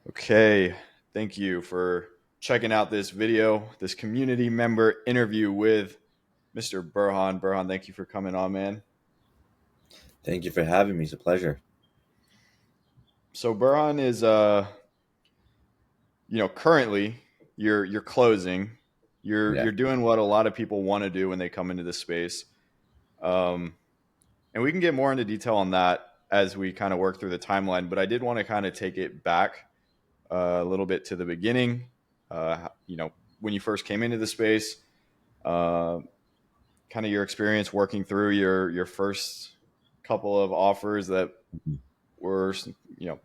Okay, thank you for checking out this video, this community member interview with Mr. Burhan. Burhan, thank you for coming on, man. Thank you for having me. It's a pleasure. So Burhan is currently you're closing. Yeah. You're doing what a lot of people want to do when they come into this space. Um and we can get more into detail on that as we kind of work through the timeline, but I did want to kind of take it back a little bit to the beginning. When you first came into the space, uh, kind of your experience working through your first couple of offers that Mhm. were you know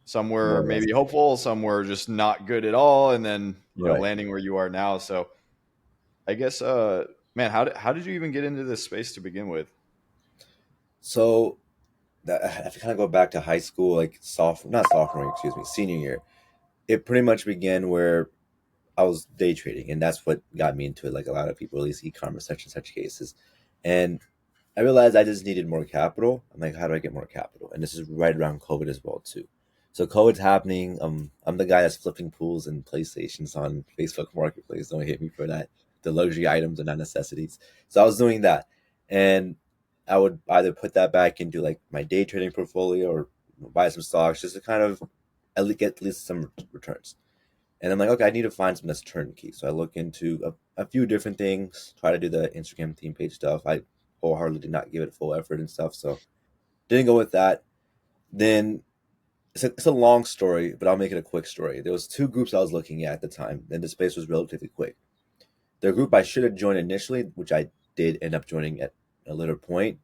some were More or less. maybe hopeful, some were just not good at all, and then Right. landing where you are now. So I guess, man, how did you even get into this space to begin with? So I have to kind of go back to high school, like not sophomore, excuse me, senior year. It pretty much began where I was day trading, and that's what got me into it. Like a lot of people, at least e-commerce, such and such cases. And I realized I just needed more capital. I'm like, how do I get more capital? And this is right around COVID as well too. So COVID's happening. I'm the guy that's flipping pools and PlayStations on Facebook Marketplace. Don't hit me for that. The luxury items are not necessities. So I was doing that, and I would either put that back into like my day trading portfolio or buy some stocks just to kind of get at least some returns. And I'm like, okay, I need to find something that's turnkey. So I look into a few different things, try to do the Instagram theme page stuff. I wholeheartedly did not give it full effort and stuff. So didn't go with that. Then it's a long story, but I'll make it a quick story. There was two groups I was looking at the time, and the space was relatively quick. The group I should have joined initially, which I did end up joining at a later point,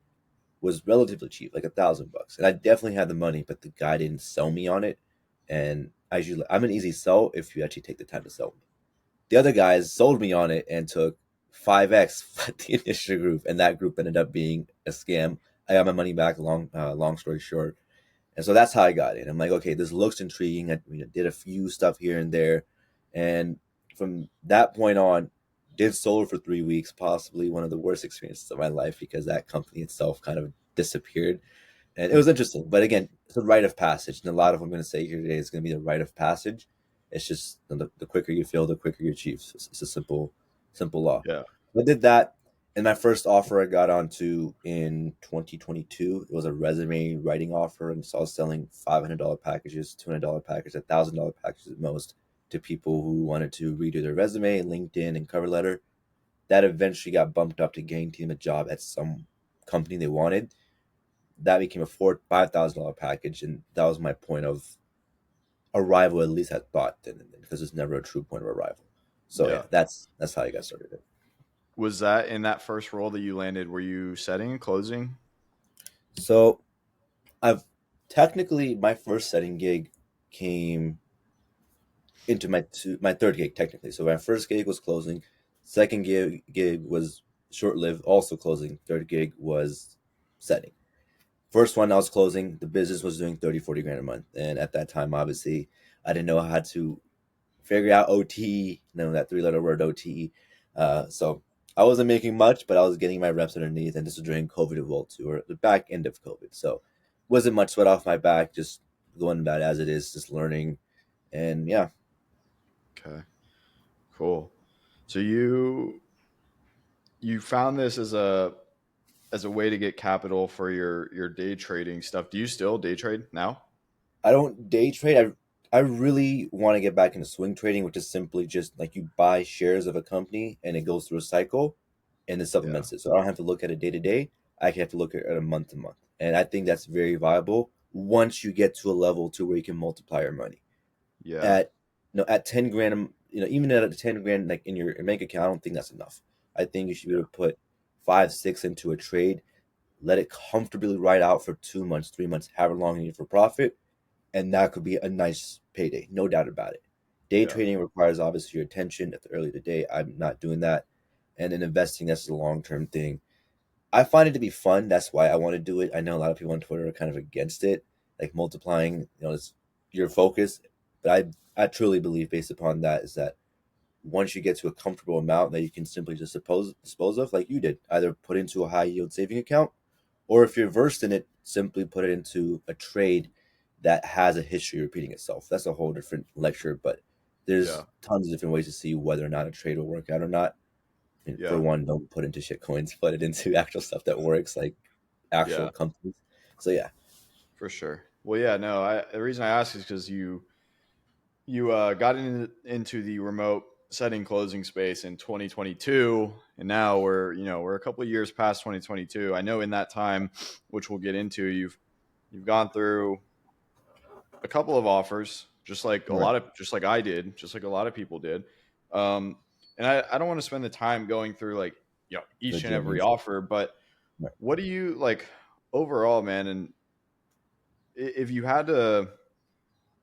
was relatively cheap, like $1,000. And I definitely had the money, but the guy didn't sell me on it. And I'm an easy sell if you actually take the time to sell me. The other guys sold me on it and took 5x the initial group, and that group ended up being a scam. I got my money back. Long story short, and so that's how I got in. I'm like, okay, this looks intriguing. I did a few stuff here and there, and from that point on, did solar for 3 weeks. Possibly one of the worst experiences of my life because that company itself kind of disappeared, and it was interesting. But again, it's a rite of passage, and a lot of what I'm going to say here today is going to be the rite of passage. It's just the quicker you fail, the quicker you achieve. It's a simple law. Yeah. I did that, and my first offer I got onto in 2022. It was a resume writing offer, and so I was selling $500 packages, $200 packages, $1,000 packages at most to people who wanted to redo their resume, LinkedIn, and cover letter. That eventually got bumped up to guaranteeing them a job at some company they wanted. That became a $5,000 package, and that was my point of arrival. At least I thought, then, because it's never a true point of arrival. So yeah, Yeah. that's how I got started. Was that in that first role that you landed? Were you setting and closing? So I've technically my first setting gig came into my third gig technically. So my first gig was closing, second gig was short lived, also closing. Third gig was setting. First one I was closing, the business was doing 30, 40 grand a month. And at that time, obviously, I didn't know how to figure out OTE, that three-letter word OTE. So I wasn't making much, but I was getting my reps underneath. And this was during COVID as well, too, or the back end of COVID. So wasn't much sweat off my back, just going about as it is, just learning. And yeah, Okay, cool. So you found this as a way to get capital for your day trading stuff. Do you still day trade now? I don't day trade. I really want to get back into swing trading, which is simply just like you buy shares of a company and it goes through a cycle and it Yeah. supplements it. So I don't have to look at it day to day. I can have to look at it a month to month. And I think that's very viable once you get to a level to where you can multiply your money. Yeah. At at 10 grand, even at a 10 grand like in your bank account, I don't think that's enough. I think you should be Yeah. able to put five, six into a trade, let it comfortably ride out for 2 months, 3 months, however long you need for profit, and that could be a nice payday, no doubt about it. Day Yeah. trading requires obviously your attention at the early of the day. I'm not doing that, and in investing, that's a long term thing. I find it to be fun. That's why I want to do it. I know a lot of people on Twitter are kind of against it, like multiplying, it's your focus. But I truly believe, based upon that, is that once you get to a comfortable amount that you can simply just dispose of, like you did, either put into a high yield saving account, or if you're versed in it, simply put it into a trade that has a history of repeating itself. That's a whole different lecture, but there's Yeah. tons of different ways to see whether or not a trade will work out or not. And for Yeah. one, don't put into shit coins, put it into actual stuff that works, like actual Yeah. companies. So yeah, For sure. Well, yeah. No. The reason I ask is because you got into the remote setting closing space in 2022, and now we're a couple of years past 2022. I know in that time, which we'll get into, you've gone through a couple of offers, right. just like I did, just like a lot of people did. Um, and I don't want to spend the time going through like The each and every journeys. offer, but Right. what do you like overall, man? And if you had to,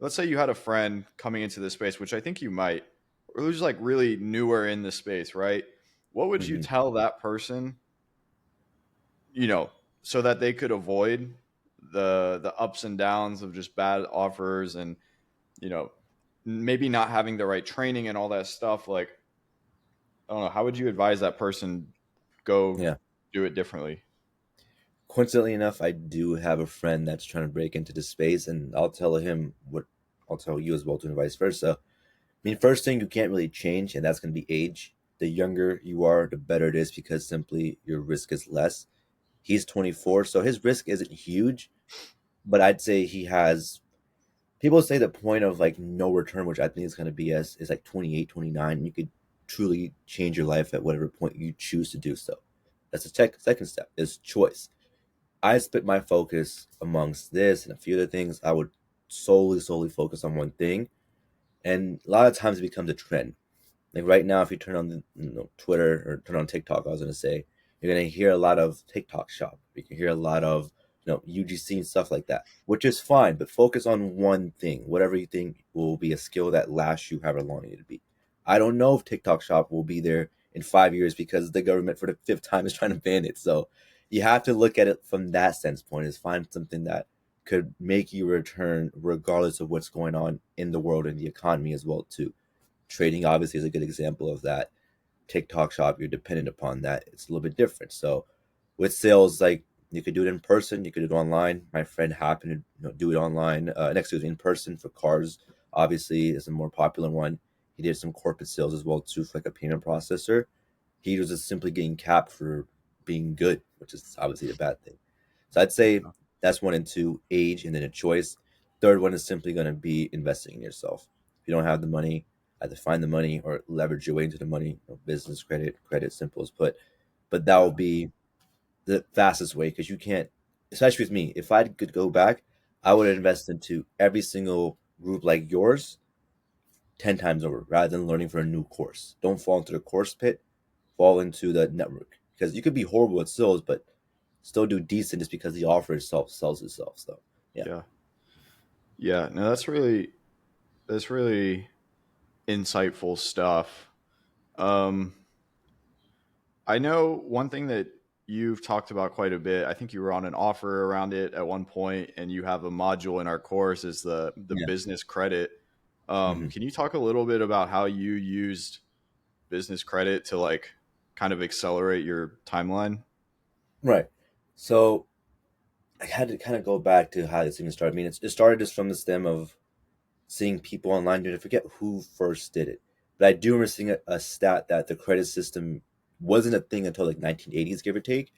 let's say you had a friend coming into this space, which I think you might, or who's like really newer in this space, right? What would you Hmm. tell that person, you know, so that they could avoid the ups and downs of just bad offers and you know maybe not having the right training and all that stuff? Like, I don't know, how would you advise that person go Yeah. do it differently? Coincidentally enough, I do have a friend that's trying to break into the space, and I'll tell him what I'll tell you as well, too, and vice versa. I mean, first thing you can't really change, and that's going to be age. The younger you are, the better it is because simply your risk is less. He's 24, so his risk isn't huge, but I'd say he has. People say the point of like no return, which I think is going to be as is like 28, 29. And you could truly change your life at whatever point you choose to do so. That's the second step is choice. I split my focus amongst this and a few other things. I would solely focus on one thing, and a lot of times it becomes a trend. Like right now, if you turn on Twitter or turn on TikTok, I was gonna say you're gonna hear a lot of TikTok shop. You can hear a lot of UGC and stuff like that, which is fine. But focus on one thing, whatever you think will be a skill that lasts you however long you need to be. I don't know if TikTok shop will be there in 5 years because the government for the fifth time is trying to ban it. So you have to look at it from that sense point. Is find something that could make you return regardless of what's going on in the world and the economy as well too. Trading obviously is a good example of that. TikTok shop, you're dependent upon that. It's a little bit different. So with sales, like you could do it in person, you could do it online. My friend happened to do it online. Next to it in person for cars, obviously is a more popular one. He did some corporate sales as well too for like a payment processor. He was just simply getting capped for being good, which is obviously a bad thing. So I'd say that's one and two, age and then a choice. Third one is simply going to be investing in yourself. If you don't have the money, either find the money or leverage your way into the money. Business credit, simple as put. But that will Yeah. be the fastest way because you can't, especially with me, if I could go back, I would invest into every single group like yours 10 times over rather than learning for a new course. Don't fall into the course pit, fall into the network because you could be horrible at sales, but still do decent just because the offer itself sells itself. So, yeah. Yeah. Yeah. No, that's really insightful stuff. um I know one thing that you've talked about quite a bit. I think you were on an offer around it at one point, and you have a module in our course is the Yeah. business credit. Hmm. Can you talk a little bit about how you used business credit to like kind of accelerate your timeline? Right. So, I had to kind of go back to how this even started. I mean, it started just from the stem of seeing people online doing it. I forget who first did it, but I do remember seeing a stat that the credit system wasn't a thing until like 1980s, give or take,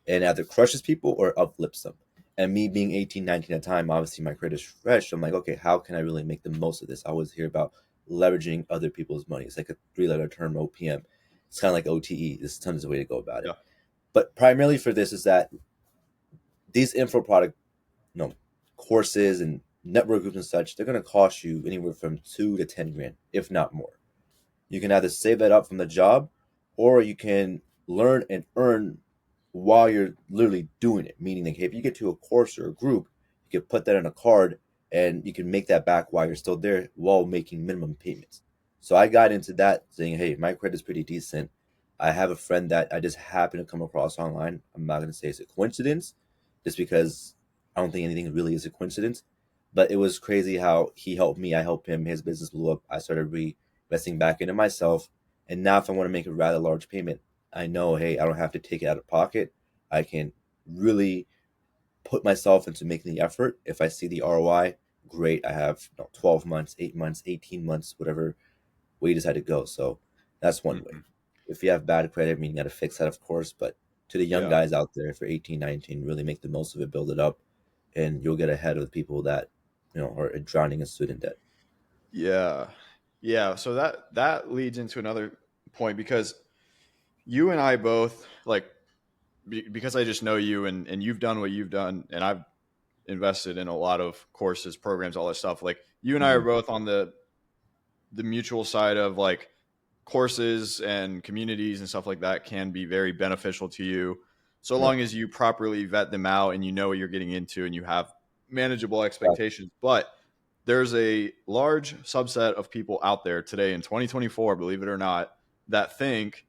and either crushes people or uplifts them. And me being 18, 19 at the time, obviously my credit's fresh. I'm like, okay, how can I really make the most of this? I always hear about leveraging other people's money. It's like a three-letter term, OPM. It's kind of like OTE. There's tons of way to go about it. Yeah. But primarily for this is that these info product, you know, courses and network groups and such, they're going to cost you anywhere from 2 to 10 grand, if not more. You can either save that up from the job, or you can learn and earn while you're literally doing it. Meaning, like, if you get to a course or a group, you can put that in a card and you can make that back while you're still there while making minimum payments. So I got into that saying, hey, my credit's pretty decent. I have a friend that I just happened to come across online. I'm not going to say it's a coincidence, just because I don't think anything really is a coincidence. But it was crazy how he helped me. I helped him. His business blew up. I started investing back into myself. And now, if I want to make a rather large payment, I know, hey, I don't have to take it out of pocket. I can really put myself into making the effort if I see the ROI. great. I have 12 months, 8 months, 18 months, whatever way you decide to go. So that's one way. Hmm. If you have bad credit, I mean, you got to fix that, of course. But to the young Yeah. guys out there, if you're 18, 19, really make the most of it, build it up, and you'll get ahead of the people that, are drowning in student debt. Yeah. Yeah. So that leads into another point because you and I both like because I just know you and you've done what you've done and I've invested in a lot of courses, programs, all that stuff. Like you and I are Hmm. both on the mutual side of like courses and communities and stuff like that can be very beneficial to you so Right. long as you properly vet them out and you know what you're getting into and you have manageable Right. expectations. But there's a large subset of people out there today in 2024, believe it or not, that think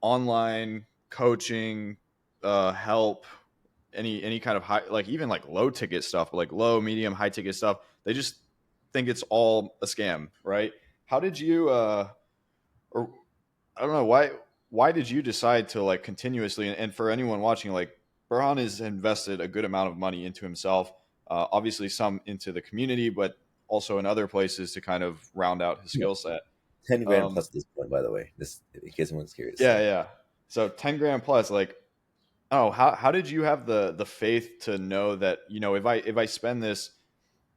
online coaching, help, any kind of high, like even like low ticket stuff, like low, medium, high ticket stuff, they just think it's all a scam, right? How did you, or I don't know why did you decide to like continuously and for anyone watching, like Burhan has invested a good amount of money into himself, obviously some into the community, but also in other places to kind of round out his Yeah. skill set. 10 grand Um, plus at this point, by the way, just in case anyone's curious. yeah, So yeah. So 10 grand plus, like, oh, how did you have the faith to know that, if I spend this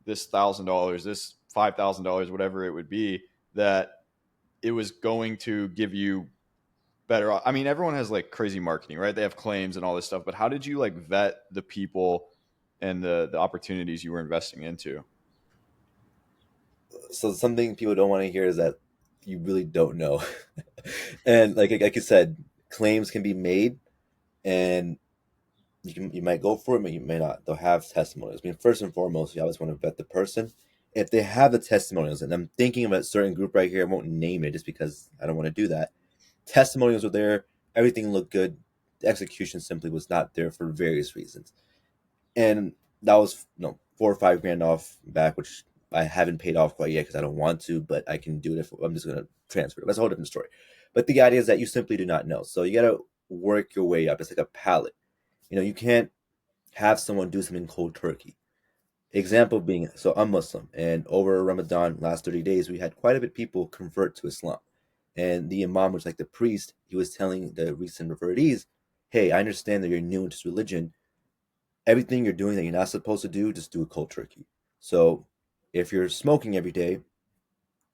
$1,000, this $5,000, whatever it would be, that it was going to give you better. I mean, everyone has like crazy marketing, right? They have claims and all this stuff, but how did you like vet the people and the opportunities you were investing into? so something people don't want to hear is that you really don't know. And like you said, claims can be made, and you might go for it, but you may not. They'll have testimonials. I mean, first and foremost, you always want to vet the person. If they have the testimonials, and I'm thinking of a certain group right here, I won't name it just because I don't want to do that. Testimonials were there, everything looked good. The execution simply was not there for various reasons. And that was 4 or 5 grand off back, which I haven't paid off quite yet because I don't want to, but I can do it if I'm just gonna transfer it. That's a whole different story. But the idea is that you simply do not know, so you gotta work your way up. It's like a pallet. You can't have someone do something cold turkey. Example being, so I'm Muslim, and over Ramadan last 30 days, we had quite a bit of people convert to Islam. And the Imam, which like the priest, he was telling the recent revertees, "Hey, I understand that you're new into this religion. Everything you're doing that you're not supposed to do, just do it cold turkey. So if you're smoking every day,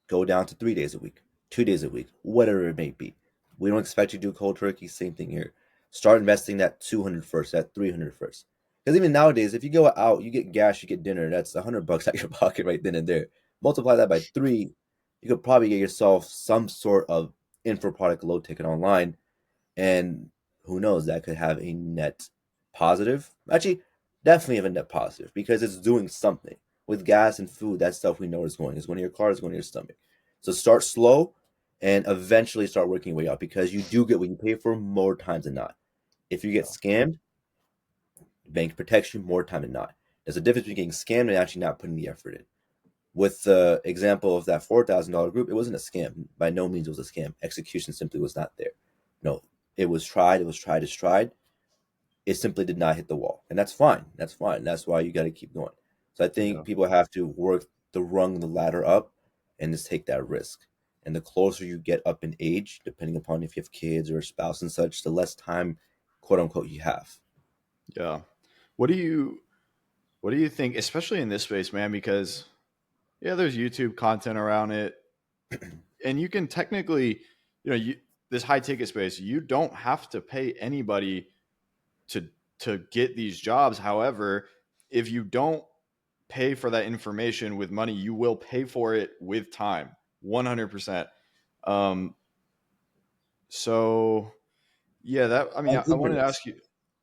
go down to 3 days a week, 2 days a week, whatever it may be. We don't expect you to do cold turkey. Same thing here. Start investing that 200 first, that 300 first. Because even nowadays, if you go out, you get gas, you get dinner, that's $100 out of your pocket right then and there. Multiply that by three, you could probably get yourself some sort of info product low ticket online, and who knows, that could have a net positive. Actually, definitely have a net positive because it's doing something. With gas and food, that stuff we know is going. It's going to your car, it's going to your stomach. So start slow and eventually start working your way up because you do get what you pay for more times than not. If you get Yeah. scammed, bank protects you more time than not. There's a difference between getting scammed and actually not putting the effort in. With the example of that $4,000 group, it wasn't a scam. By no means was a scam. Execution simply was not there. No, it was tried. It was tried. It's tried. It simply did not hit the wall, and that's fine. That's fine. That's why you got to keep going. So I Yeah. think people have to work the rung, the ladder up, and just take that risk. And the closer you get up in age, depending upon if you have kids or a spouse and such, the less time, quote unquote, you have. Yeah. What do you what do you think, especially in this space, man? Because yeah, there's YouTube content around it, and you can technically, this high ticket space, you don't have to pay anybody to get these jobs. However, if you don't pay for that information with money, you will pay for it with time, 100%. Um, so yeah, that I mean, On I wanted to ignorance. ask you,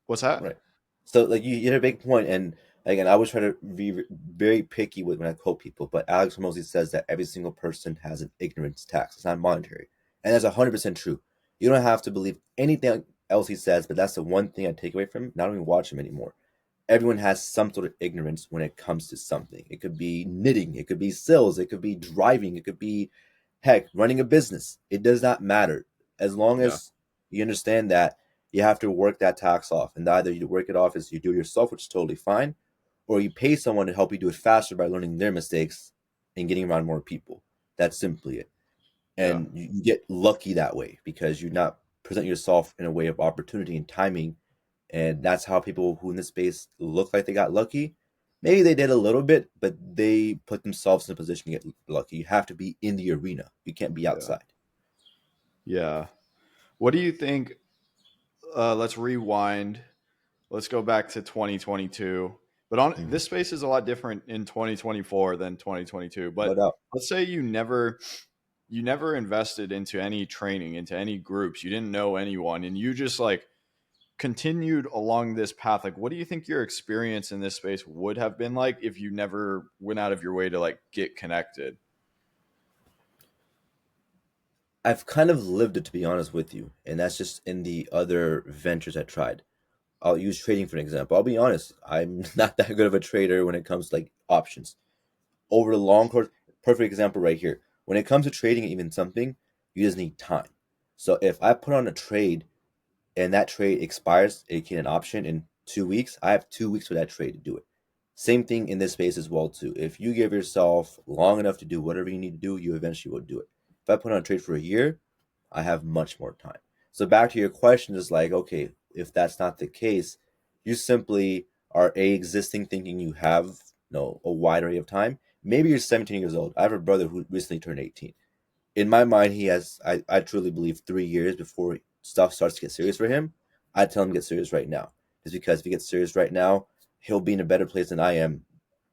what's that? Right. So like you hit a big point, and again, I always try to be very picky with when I quote people, but Alex Hormozy says that every single person has an ignorance tax. It's not monetary, and that's 100% true. You don't have to believe anything else he says, but that's the one thing I take away from him. Not only watch him anymore. Everyone has some sort of ignorance when it comes to something. It could be knitting, it could be sales, it could be driving, it could be heck running a business. It does not matter as long Yeah. as you understand that you have to work that tax off, and either you work it off as you do yourself, which is totally fine, or you pay someone to help you do it faster by learning their mistakes and getting around more people. That's simply it. Yeah. And you get lucky that way because you not present yourself in a way of opportunity and timing. And that's how people who in this space look like they got lucky. Maybe they did a little bit, but they put themselves in a position to get lucky. You have to be in the arena. You can't be Yeah. outside. Yeah. What do you think? Let's rewind. Let's go back to 2022. But on Mhm. this space is a lot different in 2024 than 2022. No But doubt. let's say you never invested into any training, into any groups. You didn't know anyone and you just like continued along this path. Like what do you think your experience in this space would have been like if you never went out of your way to like get connected? I've kind of lived it, to be honest with you. And that's just in the other ventures I tried. I'll use trading for an example. I'll be honest, I'm not that good of a trader when it comes to like options. Over the long course, perfect example right here. When it comes to trading even something, you just need time. So if I put on a trade and that trade expires, aka an option in 2 weeks, I have 2 weeks for that trade to do it. Same thing in this space as well too. If you give yourself long enough to do whatever you need to do, you eventually will do it. If I put on a trade for a year, I have much more time. So back to your question is like, okay, if that's not the case, you simply are a existing thinking you have a wide array of time. Maybe you're 17 years old. I have a brother who recently turned 18. In my mind, he has I truly believe 3 years before stuff starts to get serious for him. I tell him to get serious right now. Just because if he gets serious right now, he'll be in a better place than I am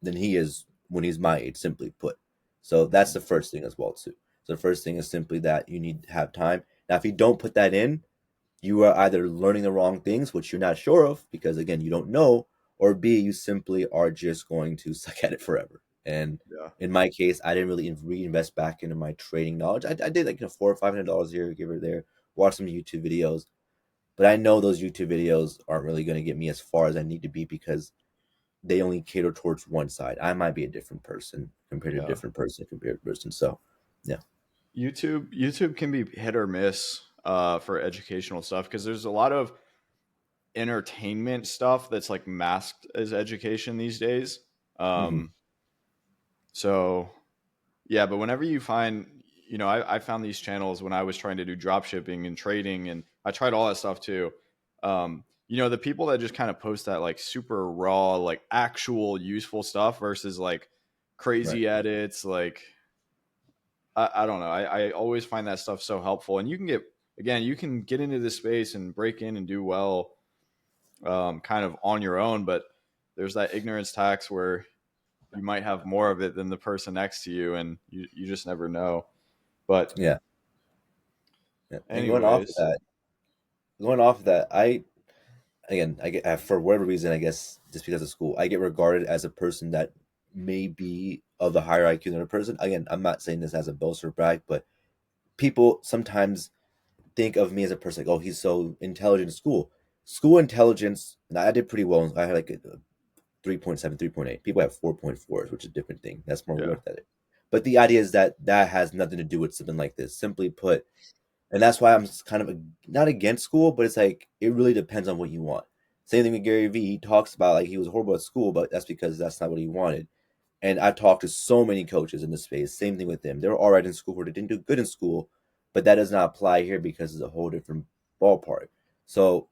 than he is when he's my age, simply put. So that's the first thing as well too. So the first thing is simply that you need to have time. Now if you don't put that in, you are either learning the wrong things, which you're not sure of, because again, you don't know, or B, you simply are just going to suck at it forever. And Yeah. in my case, I didn't really reinvest back into my trading knowledge. I did like $400 or $500 a year, give or there, watch some YouTube videos. But I know those YouTube videos aren't really going to get me as far as I need to be because they only cater towards one side. I might be a different person compared to a Yeah. different person compared to person. So, yeah. YouTube can be hit or miss for educational stuff because there's a lot of entertainment stuff that's like masked as education these days. Hmm. Um, so yeah, but whenever you find, I found these channels when I was trying to do drop shipping and trading, and I tried all that stuff too. The people that just kind of post that like super raw, like actual useful stuff versus like Right. crazy edits, like I don't know. I always find that stuff so helpful, and you can get into this space and break in and do well, kind of on your own. But there's that ignorance tax where you might have more of it than the person next to you, and you just never know. But Yeah. Yeah. And anyways, going off of that, I get for whatever reason, I guess just because of school, I get regarded as a person that may be of a higher IQ than a person. Again, I'm not saying this as a boast or brag, but people sometimes think of me as a person like, oh, he's so intelligent in school. School intelligence, and I did pretty well. I had like a 3.7, 3.8. People have 4.4s, which is a different thing. That's more yeah, work ethic. But the idea is that that has nothing to do with something like this. Simply put, and that's why I'm kind of not against school, but it's like it really depends on what you want. Same thing with Gary Vee. He talks about like he was horrible at school, but that's because that's not what he wanted. And I talked to so many coaches in this space. Same thing with them. They were all right in school, or they didn't do good in school, but that does not apply here because it's a whole different ballpark. So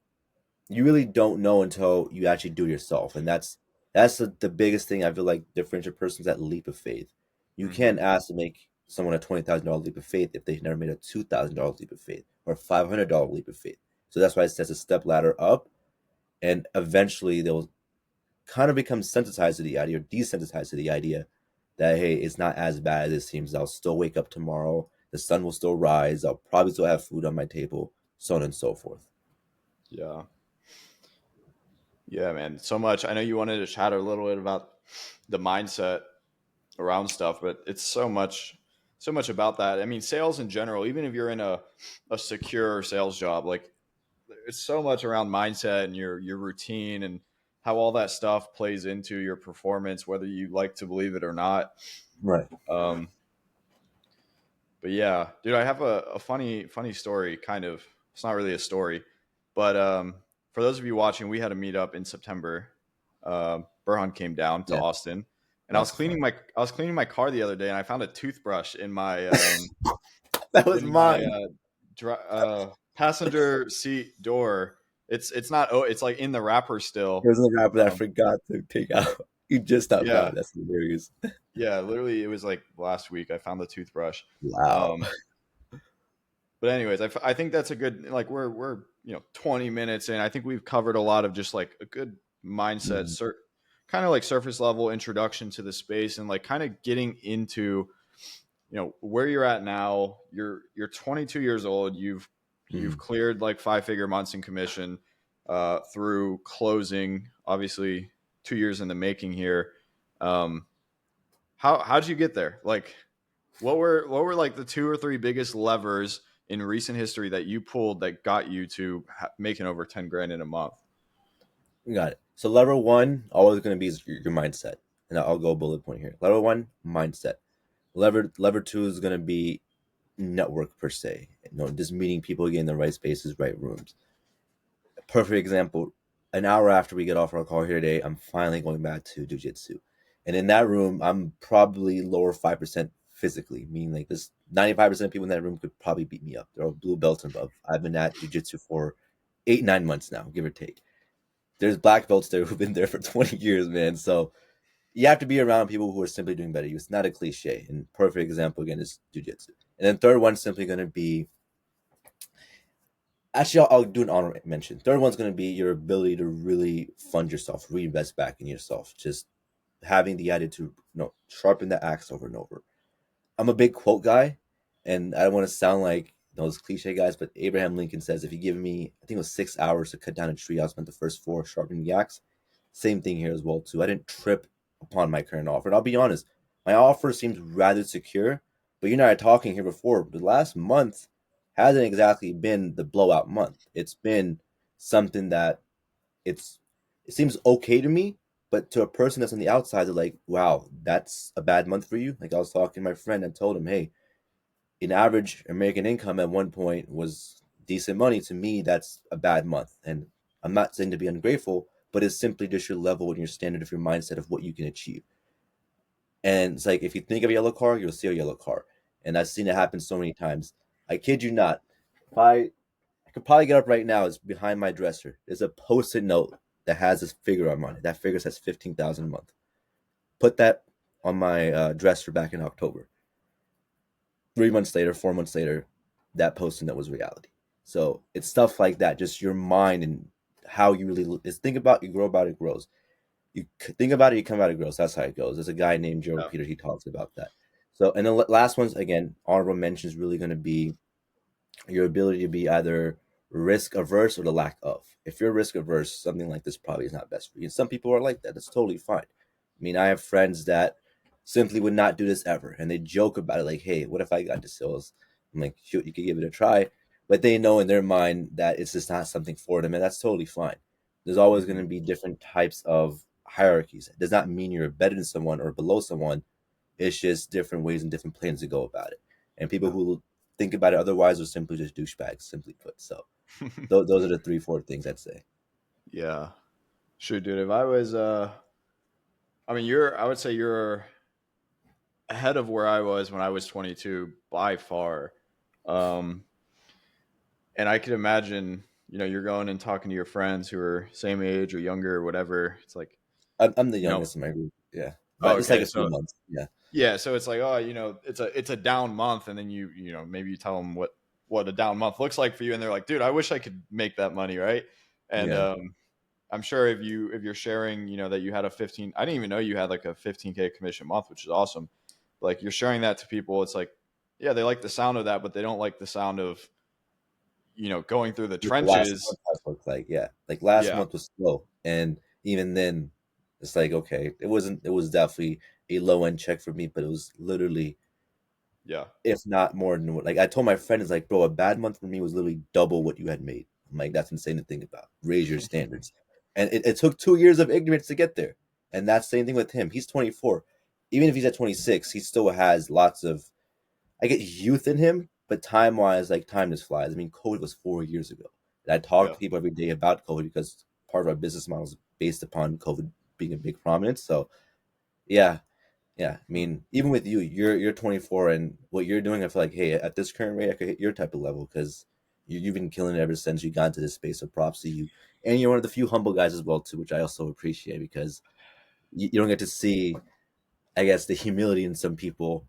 you really don't know until you actually do it yourself, and that's the biggest thing I feel like differentiates a person's that leap of faith. You hmm can't ask to make someone a $20,000 leap of faith if they've never made a $2,000 leap of faith or a $500 leap of faith. So that's why it says a step ladder up, and eventually they'll kind of become sensitized to the idea or desensitized to the idea that hey, it's not as bad as it seems. I'll still wake up tomorrow. The sun will still rise. I'll probably still have food on my table, so on and so forth. yeah, yeah, man. So much. I know you wanted to chat a little bit about the mindset around stuff, but it's so much about that. I mean, sales in general, even if you're in a secure sales job, like it's so much around mindset and your routine and how all that stuff plays into your performance, whether you like to believe it or not. Right. Um, but yeah, dude, I have a funny story. Kind of, it's not really a story, but for those of you watching, we had a meetup in September. Burhan came down to Yeah, Austin, and lots of fun. I was cleaning my car the other day, and I found a toothbrush That was in my mine. passenger seat door. It's not, oh, it's like in the wrapper still. There's a rapper that I Um, forgot to take out. You just not yeah, found. That's hilarious. yeah. Literally, it was like last week I found the toothbrush. Wow. Um, but anyways, I think that's a good, like, we're 20 minutes in. I think we've covered a lot of just like a good mindset, Mhm. kind of like surface level introduction to the space, and like kind of getting into where you're at now. You're 22 years old. You've Mhm. cleared like 5-figure months in commission through closing. Obviously, 2 years in the making here. Um, how'd you get there? Like, what were like the two or three biggest levers in recent history that you pulled that got you to making over 10 grand in a month? We got it. So level one always going to be is your mindset, and I'll go bullet point here. Level one, mindset. Lever two is going to be network per se. Just meeting people, getting in the right spaces, right rooms. Perfect example. An hour after we get off our call here today, I'm finally going back to jujitsu, and in that room, I'm probably lower 5% physically, meaning like this 95% of people in that room could probably beat me up. They're all blue belts and above. I've been at jujitsu for 8 9 months now, give or take. There's black belts there who've been there for 20 years, man. So you have to be around people who are simply doing better. It's not a cliche. And perfect example again is jujitsu. And then third one's simply going to be actually I'll do an honor mention. Third one's going to be your ability to really fund yourself, reinvest back in yourself. Just having the attitude, sharpen the axe over and over. I'm a big quote guy, and I don't want to sound like those cliche guys, but Abraham Lincoln says, if you give me, I think it was 6 hours to cut down a tree, I'll spend the first four sharpening the axe. Same thing here as well, too. I didn't trip upon my current offer. And I'll be honest, my offer seems rather secure, but you and I are talking here before. The last month hasn't exactly been the blowout month. It's been something that it's it seems okay to me, but to a person that's on the outside, they're like, "Wow, that's a bad month for you." Like I was talking to my friend and told him, "Hey, an average American income at one point was decent money. To me, that's a bad month." And I'm not saying to be ungrateful, but it's simply just your level and your standard of your mindset of what you can achieve. And it's like if you think of a yellow car, you'll see a yellow car. And I've seen it happen so many times. I kid you not. If I could probably get up right now. It's behind my dresser. There's a post-it note that has this figure on it. That figure says 15,000 a month. Put that on my dresser back in October. 3 months later, 4 months later, that post-it note was reality. So it's stuff like that. Just your mind and how you really is think about. You grow about it grows. You think about it, you come out it grows. That's how it goes. There's a guy named Joe Yeah. Peters. He talks about that. So and the last one's again honorable mention is really going to be your ability to be either risk averse or the lack of. If you're risk averse, something like this probably is not best for you. And some people are like that. That's totally fine. I mean, I have friends that simply would not do this ever, and they joke about it like, "Hey, what if I got into sales?" I'm like, "Shoot, you could give it a try," but they know in their mind that it's just not something for them, and that's totally fine. There's always going Hmm. to be different types of hierarchies. It does not mean you're better than someone or below someone. It's just different ways and different plans to go about it. And people Yeah. who think about it otherwise are simply just douchebags, simply put. So those are the three, four things I'd say. Yeah. Shoot, dude. If I was, I mean, I would say you're ahead of where I was when I was 22 by far. Um, and I could imagine, you're going and talking to your friends who are same age or younger or whatever. It's like, I'm the you know, youngest in my group. Yeah, oh, but it's like okay. a few So months. Yeah, yeah, so it's like, oh, it's a down month, and then maybe you tell them what a down month looks like for you, and they're like, dude, I wish I could make that money, right? And yeah. I'm sure if you're sharing, that you had a 15, I didn't even know you had like a 15K commission month, which is awesome. Like, you're sharing that to people, it's like, yeah, they like the sound of that, but they don't like the sound of going through the What the last trenches. month has looked like. Yeah, like last Yeah, month was slow, and even then, it's like okay, it wasn't. It was definitely a low end check for me, but it was literally, yeah, if not more than what. Like I told my friend, it's like, bro, a bad month for me was literally double what you had made. I'm like, that's insane to think about. Raise your standards, and it took 2 years of ignorance to get there. And that's the same thing with him. He's 24. Even if he's at 26, he still has lots of I get youth in him, but time wise, like time just flies. I mean, COVID was 4 years ago. And I talk yeah. to people every day about COVID because part of our business model is based upon COVID being a big prominence. So yeah, yeah. I mean, even with you, you're 24, and what you're doing, I feel like, hey, at this current rate, I could hit your type of level because you've been killing it ever since you got into this space. So props to you, and you're one of the few humble guys as well too, which I also appreciate because you don't get to see, I guess, the humility in some people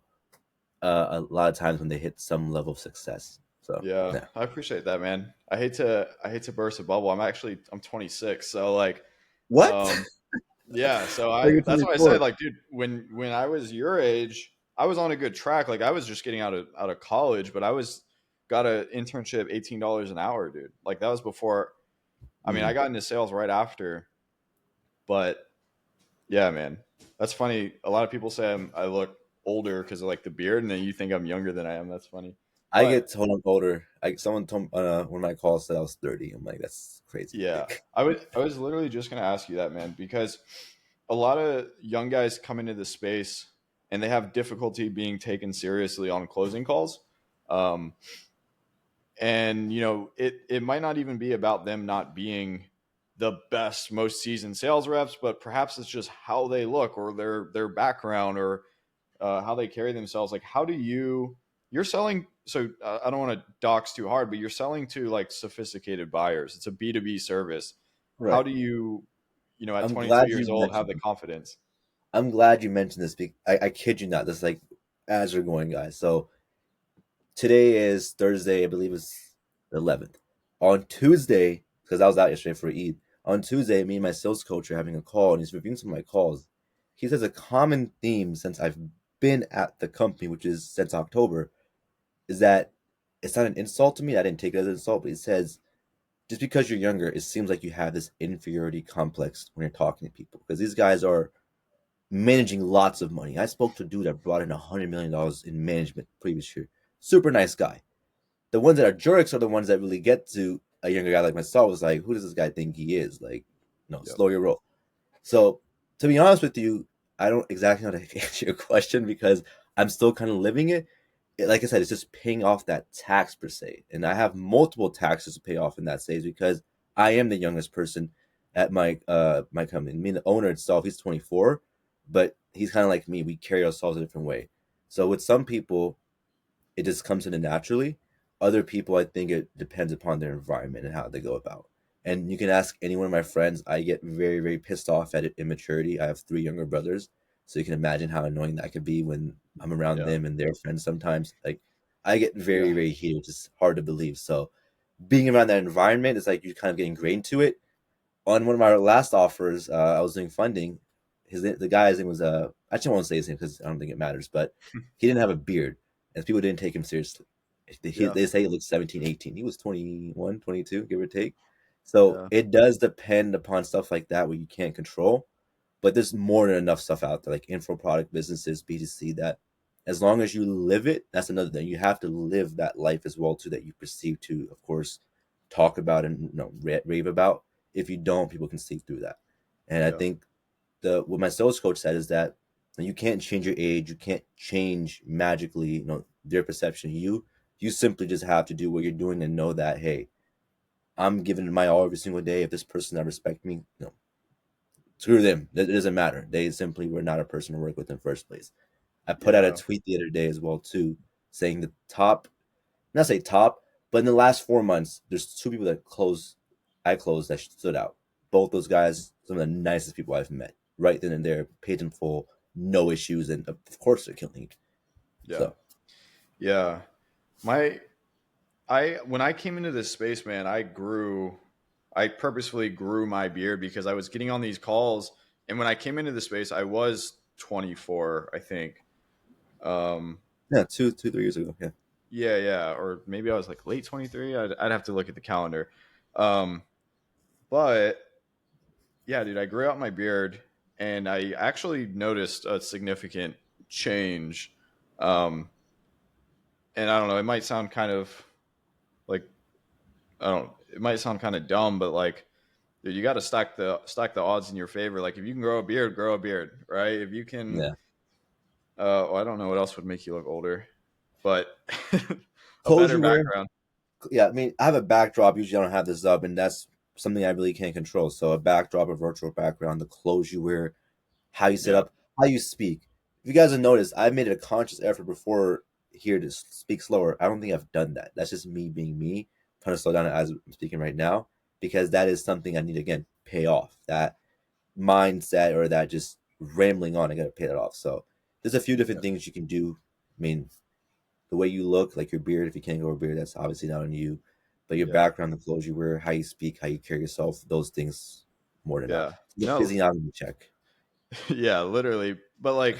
a lot of times when they hit some level of success. So Yeah, yeah. I appreciate that, man. I hate to burst a bubble. I'm 26, so like, What? um, yeah. So Oh, I you're that's why I said 24. like, dude, when I was your age, I was on a good track. Like I was just getting out of college, but I was got an internship $18 an hour, dude. Like that was before. I mean, I Mm. got into sales right after, but yeah, man, that's funny. A lot of people say I look older because of like the beard, and then you think I'm younger than I am. That's funny, I but get told I'm older. Someone told one of my calls said I was 30. I'm like, that's crazy to yeah, think. I was literally just gonna ask you that, man, because a lot of young guys come into this space and they have difficulty being taken seriously on closing calls. Um, and it might not even be about them not being the best, most seasoned sales reps, but perhaps it's just how they look or their background or how they carry themselves. Like, how do you're selling? So I don't want to dox too hard, but you're selling to like sophisticated buyers. It's a B2B service. How Right. do at I'm 22 glad years you old, have mentioned the it. confidence? I'm glad you mentioned this. I kid you not. This is like as we're going, guys. So today is Thursday. I believe it's the 11th. On Tuesday, because I was out yesterday for Eid. On Tuesday, me and my sales coach are having a call, and he's reviewing some of my calls. He says a common theme since I've been at the company, which is since October, is that it's not an insult to me. I didn't take it as an insult, but he says just because you're younger, it seems like you have this inferiority complex when you're talking to people because these guys are managing lots of money. I spoke to a dude that brought in $100 million in management previous year. Super nice guy. The ones that are jerks are the ones that really get to a younger guy like myself. Is like, who does this guy think he is? Like, no, Yep. slow your roll. So, to be honest with you, I don't exactly know how to answer your question because I'm still kind of living it. Like I said, it's just paying off that tax per se, and I have multiple taxes to pay off in that stage because I am the youngest person at my company. I mean, the owner itself, he's 24, but he's kind of like me. We carry ourselves a different way. So with some people, it just comes in naturally. Other people, I think it depends upon their environment and how they go about. And you can ask any one of my friends. I get very, very pissed off at immaturity. I have three younger brothers, so you can imagine how annoying that could be when I'm around Yeah. them and their friends. Sometimes, like I get very, Yeah. very heated, which is hard to believe. So being around that environment is like you kind of get ingrained to it. On one of my last offers, I was doing funding. The guy's name was actually I won't say his name because I don't think it matters, but he didn't have a beard, and people didn't take him seriously. Yeah. They say he looked 17, 18. He was 21, 22, give or take. So Yeah. it does depend upon stuff like that where you can't control, but there's more than enough stuff out there, like info product businesses, B2C, that as long as you live it, that's another thing. You have to live that life as well too that you perceive to, of course, talk about and rave about. If you don't, people can see through that. And I Yeah. think the what my sales coach said is that you can't change your age, you can't change magically, their perception of you. You simply just have to do what you're doing and know that, hey, I'm giving it my all every single day. If this person not respect me, screw them. It doesn't matter. They simply were not a person to work with in the first place. I put out a Yeah. tweet the other day as well too, saying the top, not say top, but in the last 4 months, there's two people I closed that stood out. Both those guys, some of the nicest people I've met. Right then and there, paid in full, no issues, and of course they're killing it. Yeah. So Yeah. My I when I came into this space, man, I purposefully grew my beard because I was getting on these calls, and when I came into the space, I was 24, I think. Um, yeah, 3 years ago, yeah, yeah, yeah, or maybe I was like late 23. I'd have to look at the calendar. Um, but yeah, dude, I grew out my beard, and I actually noticed a significant change. Um, and I don't know, it might sound kind of like I don't. It might sound kind of dumb, but like, dude, you got to stack the odds in your favor. Like, if you can grow a beard, right? If you can, yeah. well, I don't know what else would make you look older, but a Clothes better you wear, background. yeah. I mean, I have a backdrop. Usually, I don't have this up, and that's something I really can't control. So a backdrop, a virtual background, the clothes you wear, how you set Yeah. up, how you speak. If you guys have noticed, I've made it a conscious effort before here to speak slower. I don't think I've done that. That's just me being me, trying to slow down as I'm speaking right now, because that is something I need to, again, pay off. That mindset or that just rambling on, I got to pay that off. So there's a few different things you can do. I mean, the way you look, like your beard, if you can't grow a beard, that's obviously not on you. But your Yeah. background, the clothes you wear, how you speak, how you carry yourself, those things more than not. Yeah. Get No. busy now in check. Yeah. Literally. But like,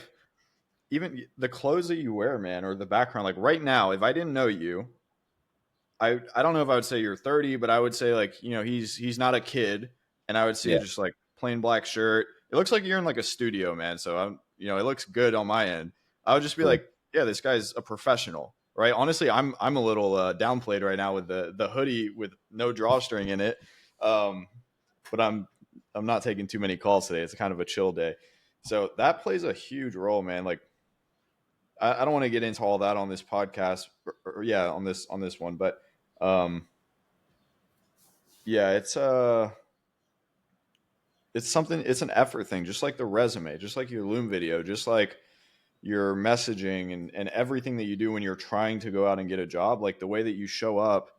even the clothes that you wear, man, or the background. Like right now, if I didn't know you, I don't know if I would say you're 30, but I would say like he's not a kid, and I would see Yeah, just like plain black shirt. It looks like you're in like a studio, man. So I'm it looks good on my end. I would just be cool. like, yeah, this guy's a professional, right? Honestly, I'm a little downplayed right now with the hoodie with no drawstring in it, um, but I'm not taking too many calls today. It's kind of a chill day, so that plays a huge role, man. Like I don't want to get into all that on this podcast, or yeah, on this one, but um, yeah, it's something. It's an effort thing, just like the resume, just like your Loom video, just like your messaging and everything that you do when you're trying to go out and get a job. Like the way that you show up.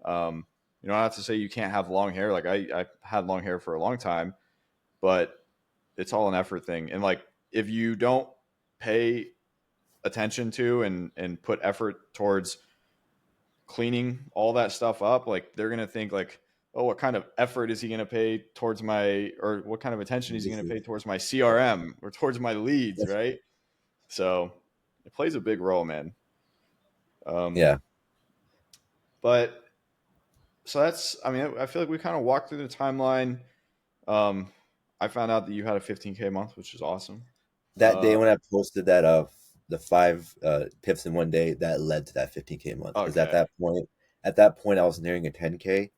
Um, you don't have to say you can't have long hair. Like I had long hair for a long time, but it's all an effort thing. And like if you don't pay attention to and put effort towards cleaning all that stuff up, like they're gonna think like, oh, what kind of effort is he gonna pay towards my, or what kind of attention is he gonna pay towards my CRM or towards my leads, right? So it plays a big role, man. Um, Yeah, but so that's, I mean, I feel like we kind of walked through the timeline. Um, I found out that you had a 15K month, which is awesome. that day Uh, when I posted that the five pips in one day, that led to that 15K a month. Because okay, at that point, I was nearing a 10K,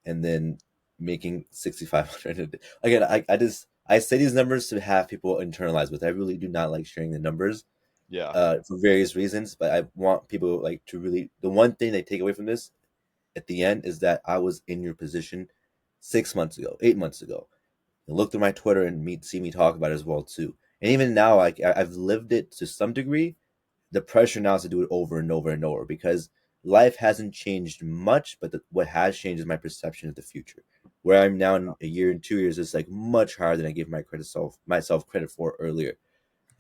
and then making 6,500. Again, I say these numbers to have people internalize with. I really do not like sharing the numbers yeah, for various reasons, but I want people like to really, the one thing they take away from this at the end is that I was in your position 6 months ago, 8 months ago. And look through my Twitter and see me talk about it as well too. And even now, like I've lived it to some degree. The pressure now is to do it over and over and over because life hasn't changed much, but what has changed is my perception of the future. Where I'm now in a year and 2 years is like much higher than I gave myself credit for earlier.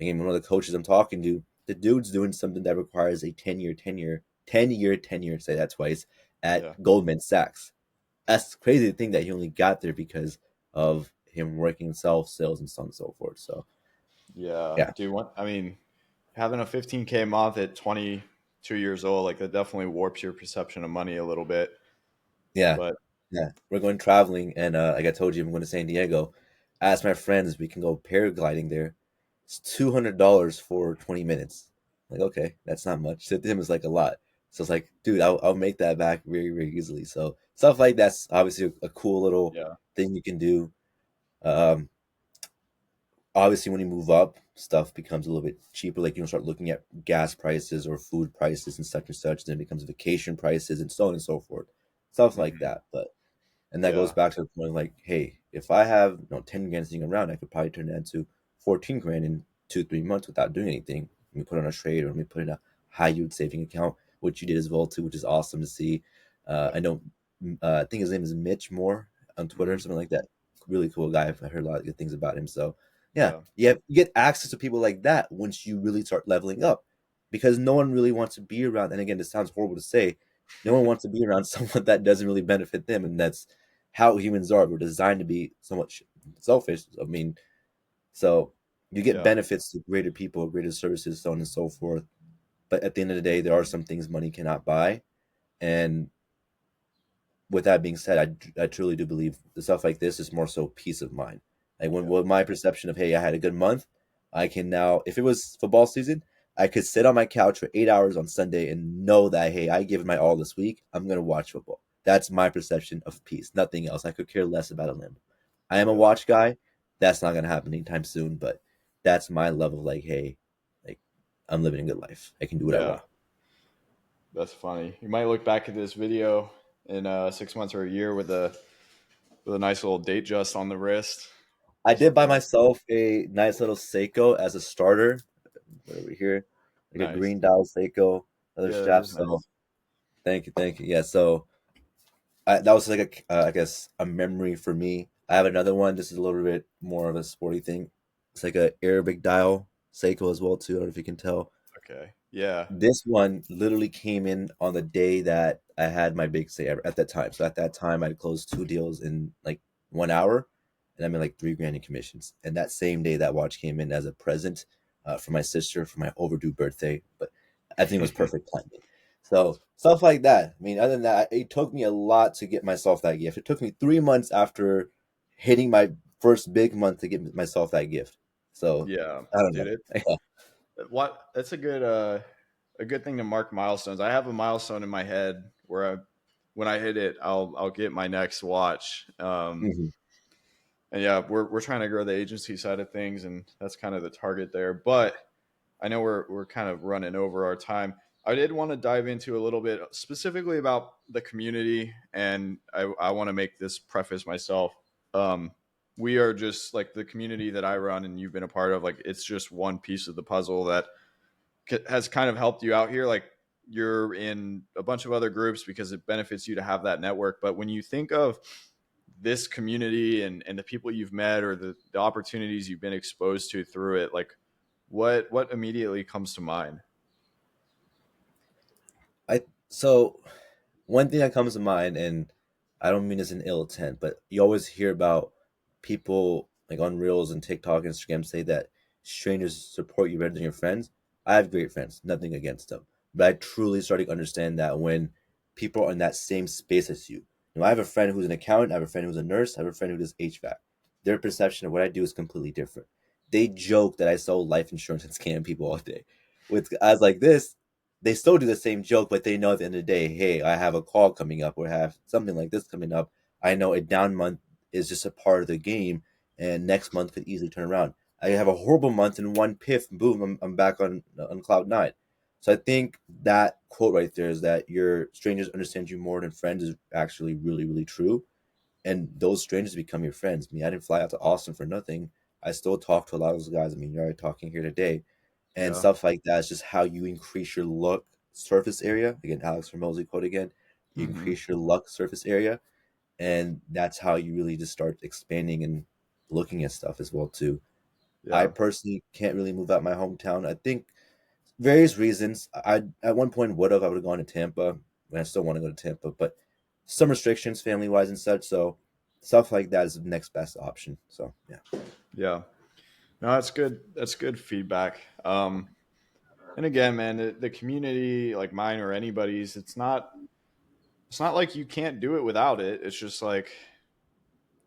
Again, one of the coaches I'm talking to, the dude's doing something that requires a 10-year, say that twice, at yeah, Goldman Sachs. That's crazy to think that he only got there because of him working self sales and so on and so forth. So yeah, yeah, dude. What I mean, having a 15K month at 22 years old, like that definitely warps your perception of money a little bit. yeah, But yeah. We're going traveling, and like I told you, I'm going to San Diego. I asked my friends we can go paragliding there. It's $200 for 20 minutes. Like, okay, that's not much. To him, it's like a lot. So it's like, dude, I'll make that back very, very easily. So stuff like that's obviously a cool little yeah, thing you can do. Um, Obviously, when you move up, stuff becomes a little bit cheaper. Like you start looking at gas prices or food prices and such. Then it becomes vacation prices and so on and so forth, stuff like hmm, that. But and that goes yeah, back to the point like, hey, if I have 10 grand sitting around, I could probably turn that into 14 grand in 2 3 months without doing anything. Let me put on a trade or let me put in a high yield saving account, which you did as well too, which is awesome to see. yep, I know, I think his name is Mitch Moore on Twitter or hmm, something like that. Really cool guy. I've heard a lot of good things about him. So yeah, yeah, you get access to people like that once you really start leveling up, because no one really wants to be around. And again, this sounds horrible to say. No one wants to be around someone that doesn't really benefit them, and that's how humans are. We're designed to be somewhat selfish. I mean, so you get yeah, benefits to greater people, greater services, so on and so forth. But at the end of the day, there are some things money cannot buy. And with that being said, I truly do believe the stuff like this is more so peace of mind. Like when yeah, with my perception of, hey, I had a good month, I can now, if it was football season, I could sit on my couch for 8 hours on Sunday and know that, hey, I gave it my all this week. I'm gonna watch football. That's my perception of peace. Nothing else. I could care less about a limb. I am a yeah, watch guy. That's not gonna happen anytime soon, but that's my level of like, hey, like I'm living a good life. I can do what I yeah. want. That's funny. You might look back at this video in 6 months or a year with with a nice little date just on the wrist. I Just did buy looking at myself a nice little Seiko as a starter. Right over here, like a nice. green dial Seiko, leather Yeah, that strap. is So nice. thank you, thank you. Yeah, so that was like I guess a memory for me. I have another one. This is a little bit more of a sporty thing. It's like a Arabic dial Seiko as well too. I don't know if you can tell. Okay. Yeah. This one literally came in on the day that I had my big say ever at that time. So at that time, I'd closed 2 deals in like 1 hour, and I made like 3 grand in commissions. And that same day, that watch came in as a present for my sister for my overdue birthday. But I think it was perfect timing. So stuff like that. I mean, other than that, it took me a lot to get myself that gift. It took me 3 months after hitting my first big month to get myself that gift. So Yeah, I don't dude. know. It what that's a good thing to mark milestones. I have a milestone in my head where when I hit it, I'll get my next watch. Mhm. And yeah, we're trying to grow the agency side of things, and that's kind of the target there. But I know we're kind of running over our time. I did want to dive into a little bit specifically about the community, and I want to make this preface myself. Um, we are just like the community that I run and you've been a part of. Like it's just one piece of the puzzle that has kind of helped you out here. Like you're in a bunch of other groups because it benefits you to have that network. But when you think of this community and the people you've met or the opportunities you've been exposed to through it, like what immediately comes to mind? I so one thing that comes to mind, and I don't mean this in ill intent, but you always hear about people like on Reels and TikTok, Instagram say that strangers support you better than your friends. I have great friends, nothing against them, but I truly started to understand that when people are in that same space as you. I have a friend who's an accountant, I have a friend who's a nurse, I have a friend who does HVAC. Their perception of what I do is completely different. They joke that I sell life insurance and scam people all day. With guys like this, they still do the same joke, but they know at the end of the day, hey, I have a call coming up or have something like this coming up. I know a down month is just a part of the game, and next month could easily turn around. I have a horrible month, and one piff, boom, I'm back on cloud nine. So I think that quote right there is that your strangers understand you more than friends is actually really, really true. And those strangers become your friends. I mean, I didn't fly out to Austin for nothing. I still talk to a lot of those guys. I mean, you're already talking here today, and Yeah. stuff like that is just how you increase your luck surface area. Again, Alex Ramosi quote again. You Hmm. increase your luck surface area, and that's how you really just start expanding and looking at stuff as well too. I Yeah. personally can't really move out my hometown. I think various reasons. I at one point I would have gone to Tampa, and I still want to go to Tampa, but some restrictions family wise and such. So stuff like that is the next best option. So yeah. Yeah. No, that's good. That's good feedback. And again, man, the community like mine or anybody's, it's not like you can't do it without it. It's just like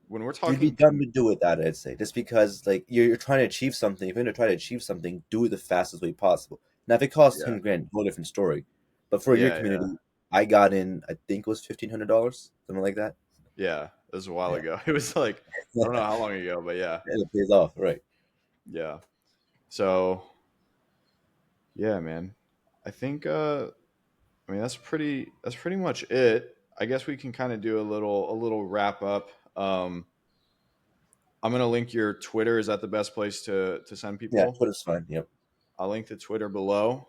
when we're You'd be talking dumb to do it that I'd say. Just because like you're trying to achieve something, if you're gonna try to achieve something, do it the fastest way possible. Now if it costs yeah. 10 grand, whole different story. But for your Yeah, yeah. community, I got in I think it was $1,500, something like that. Yeah. It was a while Yeah. ago. It was like I don't know how long ago, but yeah. And it pays off, right. Yeah. So, yeah, man. I think I mean that's pretty much it. I guess we can kind of do a little wrap up. I'm gonna link your Twitter. Is that the best place to send Yeah, people? Twitter's fine. Yep. I'll link the Twitter below.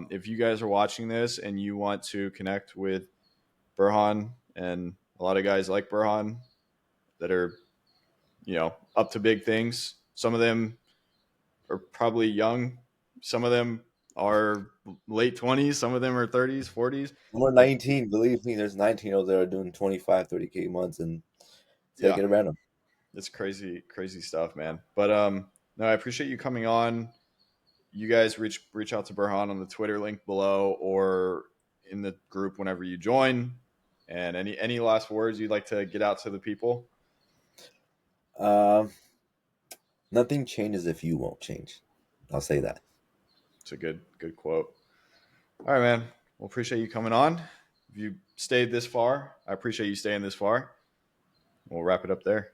If you guys are watching this and you want to connect with Burhan and a lot of guys like Burhan that are up to big things, some of them are probably young, some of them are late 20s, some of them are 30s, 40s. We're Like 19. Believe me, there's 19-year-olds that are doing 25, 30K months, and take yeah, it around them. it's crazy stuff, man. But no, I appreciate you coming on. You guys reach out to Burhan on the Twitter link below or in the group whenever you join. And any last words you'd like to get out to the people? Um, Nothing changes if you won't change. I'll say that. It's a good quote. All right, man. Well, appreciate you coming on. If you stayed this far, I appreciate you staying this far. We'll wrap it up there.